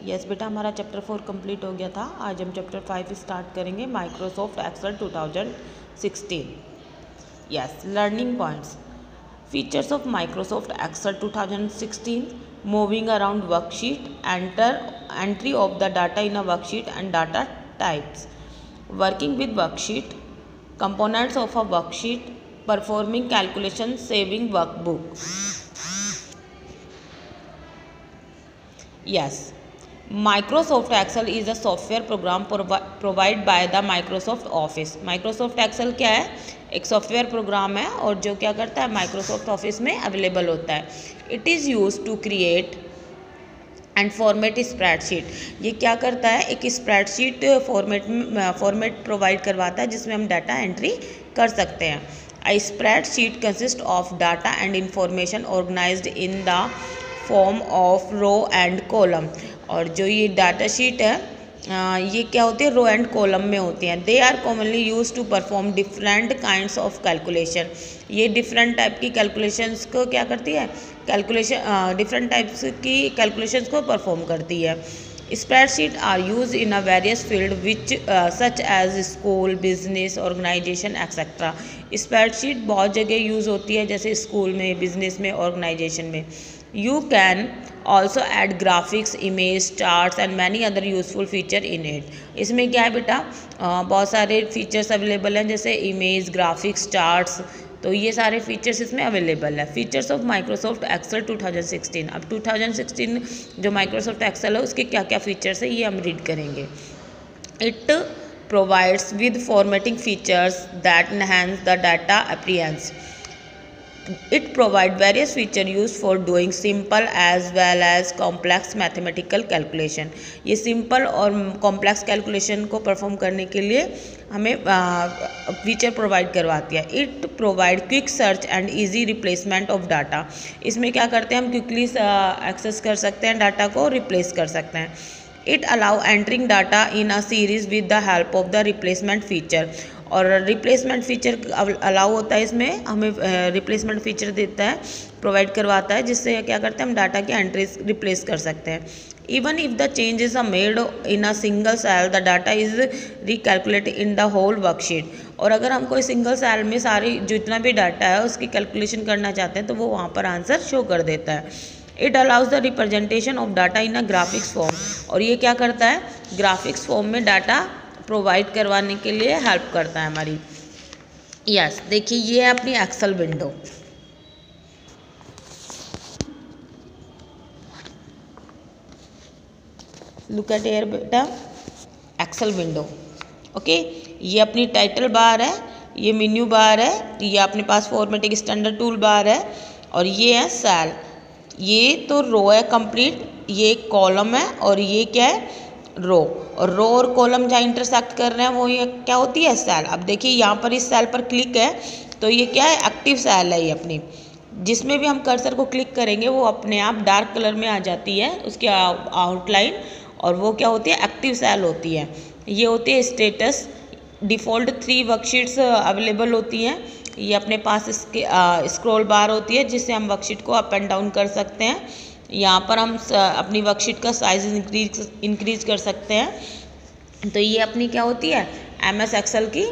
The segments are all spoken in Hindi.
यस बेटा, हमारा चैप्टर 4 कंप्लीट हो गया था। आज हम चैप्टर 5 स्टार्ट करेंगे, Microsoft Excel 2016। Yes, learning points. Features of Microsoft Excel 2016, moving around worksheet, entry of the data in a worksheet and data types, working with worksheet, components of a worksheet, performing calculation, saving workbook. Yes, Microsoft Excel is a software program provided by the Microsoft Office. Microsoft Excel क्या है? एक सॉफ्टवेयर प्रोग्राम है और जो क्या करता है Microsoft Office में अवेलेबल होता है। It is used to create and format spreadsheet. ये क्या करता है, एक स्प्रेडशीट फॉर्मेट प्रोवाइड करवाता है जिसमें हम डाटा एंट्री कर सकते हैं। A spreadsheet consists of data and information organized in the form of row and column. और जो ये डाटा शीट है ये क्या होती है, रो एंड कॉलम में होती हैं। They are commonly use to perform different kinds of calculation. ये डिफरेंट टाइप की कैलकुलेशंस को क्या करती है, डिफरेंट टाइप्स की कैलकुलेशंस को परफॉर्म करती है। Spreadsheet are use in a various field which such as school, business, organisation etcetera. Spreadsheet बहुत जगह यूज़ होती है, जैसे स्कूल में, बिजनेस में, ऑर्गेनाइजेशन में। You can also add graphics, image, charts and many other useful feature in it. इसमें क्या है बेटा, बहुत सारे फीचर्स अवेलेबल हैं, जैसे इमेज, ग्राफिक्स, चार्ट्स, तो ये सारे फीचर्स इसमें अवेलेबल है। Features of Microsoft Excel 2016। अब 2016 जो माइक्रोसॉफ्ट एक्सेल है उसके क्या क्या फीचर्स है ये हम रीड करेंगे। It provides with formatting features that enhance the data appearance. It provides various features used for doing simple as well as complex mathematical calculation. ये simple और complex calculation को perform करने के लिए हमें फीचर प्रोवाइड करवाती है। It provide quick search and easy replacement of data. इसमें क्या करते हैं, हम क्विकली एक्सेस कर सकते हैं, डाटा को रिप्लेस कर सकते हैं। It allow entering data in a series with the help of the replacement feature. और रिप्लेसमेंट फीचर अलाउ होता है, इसमें हमें रिप्लेसमेंट फीचर देता है, प्रोवाइड करवाता है, जिससे क्या करते हैं हम डाटा की एंट्रीज रिप्लेस कर सकते हैं। Even if the changes are made in a single cell the data is recalculated in the whole worksheet. और अगर हम कोई सिंगल सेल में सारी जितना भी डाटा है उसकी कैलकुलेशन करना चाहते हैं तो वो वहाँ पर आंसर शो कर देता है। It allows the representation of data in a graphics form. और ये क्या करता है, ग्राफिक्स फॉर्म में डाटा प्रोवाइड करवाने के लिए हेल्प करता है हमारी। यस, देखिए ये है अपनी Excel window. Look at here बेटा, एक्सेल विंडो। ओके, ये अपनी टाइटल बार है, ये मेन्यू बार है, ये अपने पास फॉर्मेटिंग स्टैंडर्ड टूल बार है, और ये है सेल। ये तो रो है कंप्लीट, ये कॉलम है, और ये क्या है, रो। और रो और कॉलम जहाँ इंटरसेक्ट कर रहे हैं वो ये क्या होती है, सेल। अब देखिए यहाँ पर इस सेल पर क्लिक है तो ये क्या है, एक्टिव सेल है ये अपनी। जिसमें भी हम कर्सर को क्लिक करेंगे वो अपने आप डार्क कलर में आ जाती है उसकी आउटलाइन, और वो क्या होती है, एक्टिव सेल होती है। ये होती है स्टेटस। डिफ़ॉल्ट 3 वर्कशीट्स अवेलेबल होती हैं। ये अपने पास इसके स्क्रॉल बार होती है जिससे हम वर्कशीट को अप एंड डाउन कर सकते हैं। यहाँ पर हम अपनी वर्कशीट का साइज इंक्रीज कर सकते हैं। तो ये अपनी क्या होती है, MS एक्सेल की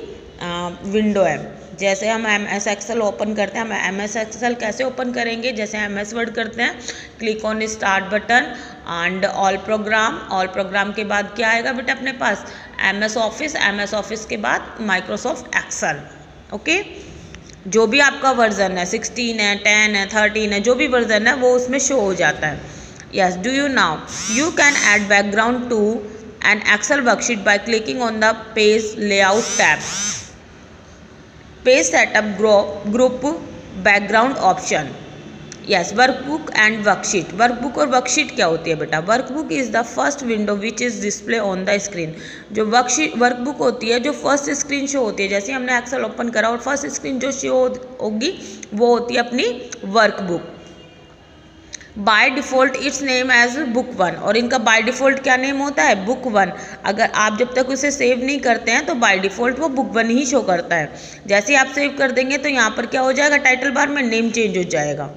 विंडो है। जैसे हम MS एक्सेल ओपन करते हैं, हम MS एक्सेल कैसे ओपन करेंगे, जैसे MS वर्ड करते हैं, click on start button and all programme के बाद क्या आएगा बेटा अपने पास, MS ऑफिस के बाद माइक्रोसॉफ्ट एक्सेल। ओके, जो भी आपका वर्जन है, 16 है, 10 है, 13 है, जो भी वर्जन है वो उसमें शो हो जाता है। Yes, do you now you can add background to an Excel worksheet by clicking on the page layout tab, page setup group background option. Yes, workbook and worksheet. Workbook और वर्कशीट क्या होती है बेटा, workbook is the first window which is display on the screen. जो वर्कबुक होती है जो फर्स्ट स्क्रीन शो होती है, जैसे हमने एक्सेल ओपन करा और फर्स्ट स्क्रीन जो शो होगी वो होती है अपनी workbook. By default its name as book 1। और इनका बाय डिफ़ॉल्ट क्या नेम होता है, बुक 1। अगर आप जब तक उसे सेव नहीं करते हैं तो बाय डिफ़ॉल्ट वो बुक 1 ही शो करता है। जैसे ही आप सेव कर देंगे तो यहाँ पर क्या हो जाएगा, टाइटल बार में नेम चेंज हो जाएगा।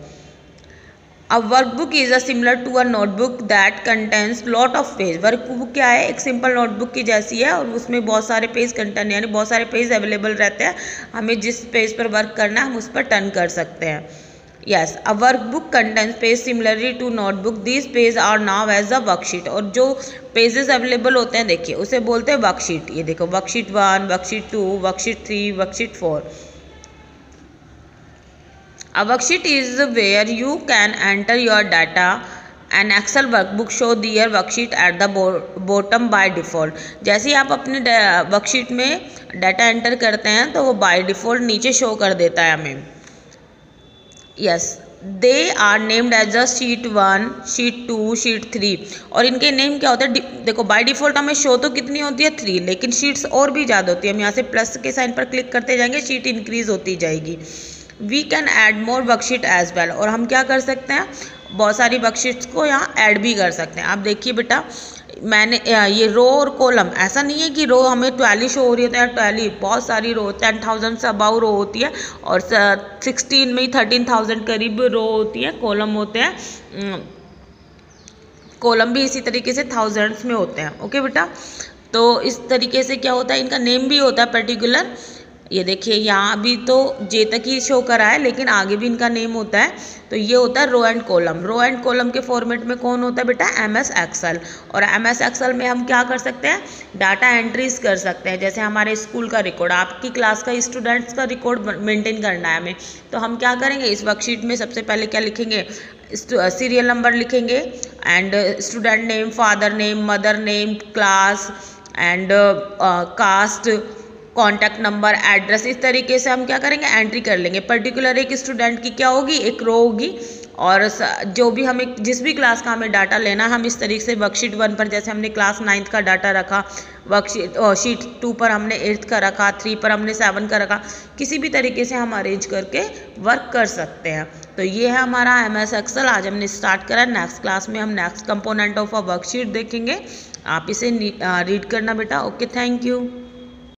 A workbook is a similar to a notebook that contains lot of page. Workbook क्या है, एक सिंपल नोटबुक की जैसी है और उसमें बहुत सारे पेज कंटेंट यानी बहुत सारे पेज अवेलेबल रहते हैं। हमें जिस पेज पर वर्क करना है हम उस पर टर्न कर सकते हैं। Yes, a workbook contains page similarly to notebook, these page are now as a worksheet. और जो पेजेस अवेलेबल होते हैं देखिए उसे बोलते हैं वर्कशीट। ये देखो worksheet 1, worksheet 2, worksheet 3, worksheet 4। A worksheet is where you can enter your data. An Excel workbook show their worksheet at the bottom by default। जैसे ही आप अपने वर्कशीट में डाटा एंटर करते हैं तो वो बाय डिफ़ॉल्ट नीचे शो कर देता है हमें। Yes, they are named as a sheet 1, sheet 2, sheet 3। और इनके नेम क्या होता है, देखो बाय डिफ़ॉल्ट हमें शो तो कितनी होती है 3, लेकिन शीट्स और भी ज़्यादा होती है। हम यहाँ से प्लस के साइन पर क्लिक करते जाएंगे, शीट इंक्रीज होती जाएगी। We can add more worksheet as well. और हम क्या कर सकते हैं, बहुत सारी वर्कशीट्स को यहाँ ऐड भी कर सकते हैं। आप देखिए बेटा, मैंने ये रो और कॉलम, ऐसा नहीं है कि रो हमें 12 शो हो रही है, 12 बहुत सारी रो 10,000 से अबाउ रो होती है और 16 में ही 13,000 करीब रो होती है, कॉलम होते हैं। कॉलम भी इसी तरीके से थाउजेंड्स में होते हैं। ओके बेटा, तो इस तरीके से क्या होता है, इनका नेम भी होता है पर्टिकुलर। ये देखिए यहाँ भी तो जे तक ही शो करा है लेकिन आगे भी इनका नेम होता है। तो ये होता है row and column. Row and column के फॉर्मेट में कौन होता है बेटा, MS एक्सेल। और MS एक्सेल में हम क्या कर सकते हैं, डाटा एंट्रीज कर सकते हैं। जैसे हमारे स्कूल का रिकॉर्ड, आपकी क्लास का स्टूडेंट्स का रिकॉर्ड मेंटेन करना है हमें, तो हम क्या करेंगे, इस वर्कशीट में सबसे पहले क्या लिखेंगे, सीरियल नंबर लिखेंगे and student name, father name, mother name, class and caste, contact number, address. इस तरीके से हम क्या करेंगे, एंट्री कर लेंगे। पर्टिकुलर एक स्टूडेंट की क्या होगी, एक रो होगी और जो भी हमें जिस भी क्लास का हमें डाटा लेना, हम इस तरीके से वर्कशीट 1 पर जैसे हमने क्लास 9th का डाटा रखा, शीट 2 पर हमने 8th का रखा, 3 पर हमने 7 का रखा, किसी भी तरीके से हम अरेंज करके वर्क कर सकते हैं। तो ये है हमारा MS एक्सेल। आज हमने स्टार्ट करा। नेक्स्ट क्लास में हम next component of a worksheet देखेंगे। आप इसे रीड करना बेटा। Okay, thank you.